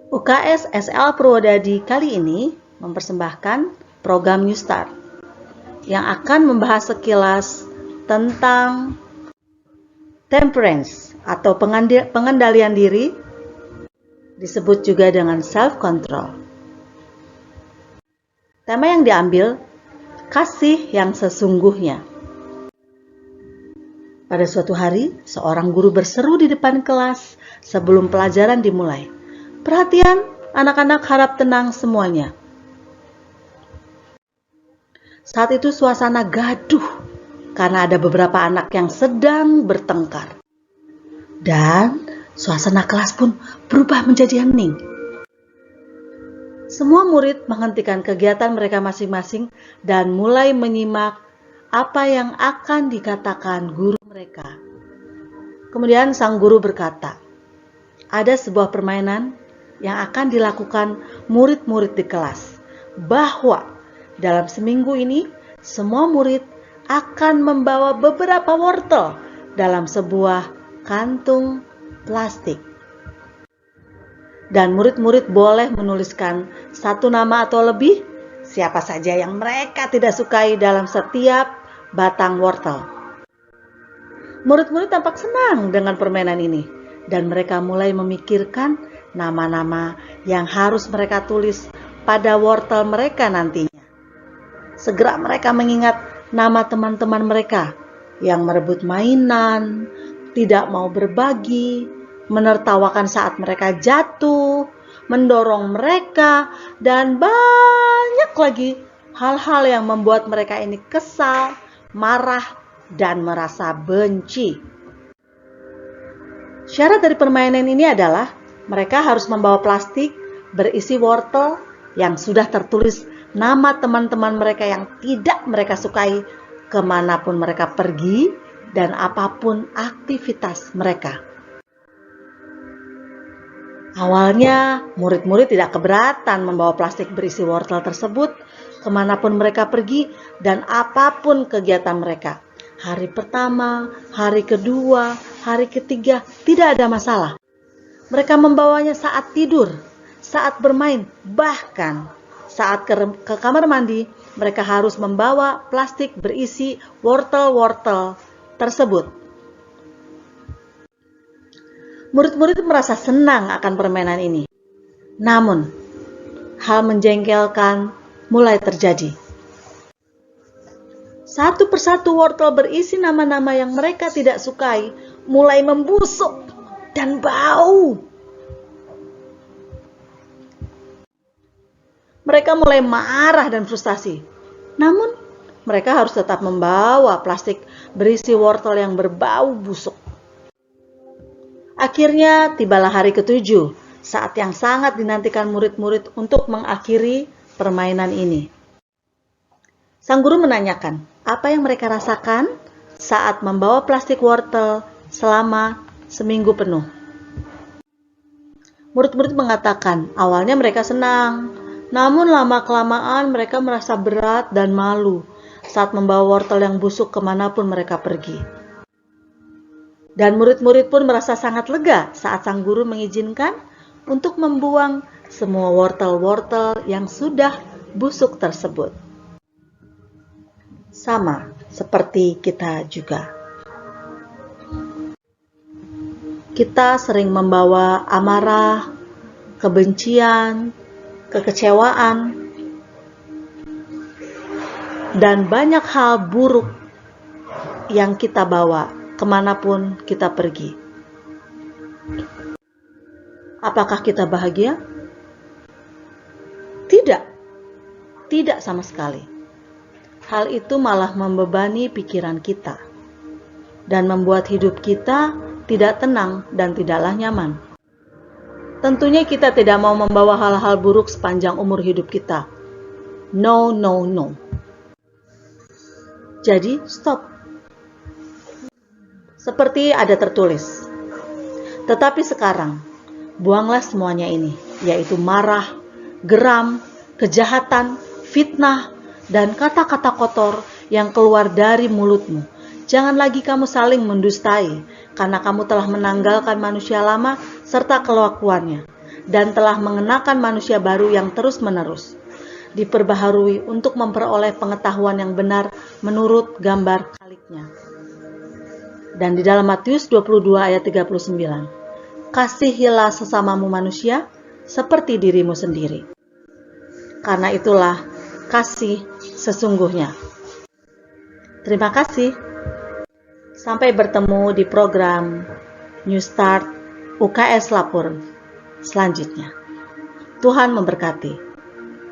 UKS SL Purwodadi kali ini mempersembahkan program New Start yang akan membahas sekilas tentang temperance atau pengendalian diri, disebut juga dengan self-control. Tema yang diambil, kasih yang sesungguhnya. Pada suatu hari, seorang guru berseru di depan kelas sebelum pelajaran dimulai. Perhatian, anak-anak harap tenang semuanya. Saat itu suasana gaduh karena ada beberapa anak yang sedang bertengkar. Dan suasana kelas pun berubah menjadi hening. Semua murid menghentikan kegiatan mereka masing-masing dan mulai menyimak apa yang akan dikatakan guru mereka. Kemudian sang guru berkata, ada sebuah permainan yang akan dilakukan murid-murid di kelas, bahwa dalam seminggu ini semua murid akan membawa beberapa wortel dalam sebuah kantung plastik. Dan murid-murid boleh menuliskan satu nama atau lebih, siapa saja yang mereka tidak sukai dalam setiap batang wortel. Murid-murid tampak senang dengan permainan ini, dan mereka mulai memikirkan nama-nama yang harus mereka tulis pada wortel mereka nantinya. Segera mereka mengingat nama teman-teman mereka yang merebut mainan, tidak mau berbagi, menertawakan saat mereka jatuh, mendorong mereka, dan banyak lagi hal-hal yang membuat mereka ini kesal, marah, dan merasa benci. Syarat dari permainan ini adalah mereka harus membawa plastik berisi wortel yang sudah tertulis nama teman-teman mereka yang tidak mereka sukai kemanapun mereka pergi dan apapun aktivitas mereka. Awalnya, murid-murid tidak keberatan membawa plastik berisi wortel tersebut kemanapun mereka pergi dan apapun kegiatan mereka. Hari pertama, hari kedua, hari ketiga, tidak ada masalah. Mereka membawanya saat tidur, saat bermain, bahkan saat ke kamar mandi, mereka harus membawa plastik berisi wortel-wortel tersebut. Murid-murid merasa senang akan permainan ini. Namun, hal menjengkelkan mulai terjadi. Satu persatu wortel berisi nama-nama yang mereka tidak sukai mulai membusuk dan bau. Mereka mulai marah dan frustasi. Namun, mereka harus tetap membawa plastik berisi wortel yang berbau busuk. Akhirnya tibalah hari ke-7, saat yang sangat dinantikan murid-murid untuk mengakhiri permainan ini. Sang guru menanyakan apa yang mereka rasakan saat membawa plastik wortel selama seminggu penuh. Murid-murid mengatakan awalnya mereka senang, namun lama-kelamaan mereka merasa berat dan malu saat membawa wortel yang busuk kemanapun mereka pergi. Dan murid-murid pun merasa sangat lega saat sang guru mengizinkan untuk membuang semua wortel-wortel yang sudah busuk tersebut. Sama seperti kita juga. Kita sering membawa amarah, kebencian, kekecewaan, dan banyak hal buruk yang kita bawa kemanapun kita pergi. Apakah kita bahagia? Tidak, tidak sama sekali. Hal itu malah membebani pikiran kita dan membuat hidup kita tidak tenang dan tidaklah nyaman. Tentunya kita tidak mau membawa hal-hal buruk sepanjang umur hidup kita. No, no, no. Jadi, stop. Seperti ada tertulis. Tetapi sekarang, buanglah semuanya ini, yaitu marah, geram, kejahatan, fitnah, dan kata-kata kotor yang keluar dari mulutmu. Jangan lagi kamu saling mendustai, karena kamu telah menanggalkan manusia lama serta kelakuannya. dan telah mengenakan manusia baru yang terus-menerus diperbaharui untuk memperoleh pengetahuan yang benar menurut gambar Khaliknya. Dan di dalam Matius 22 ayat 39, kasihilah sesamamu manusia seperti dirimu sendiri. Karena itulah kasih sesungguhnya. Terima kasih. Sampai bertemu di program New Start UKS Lapor selanjutnya. Tuhan memberkati.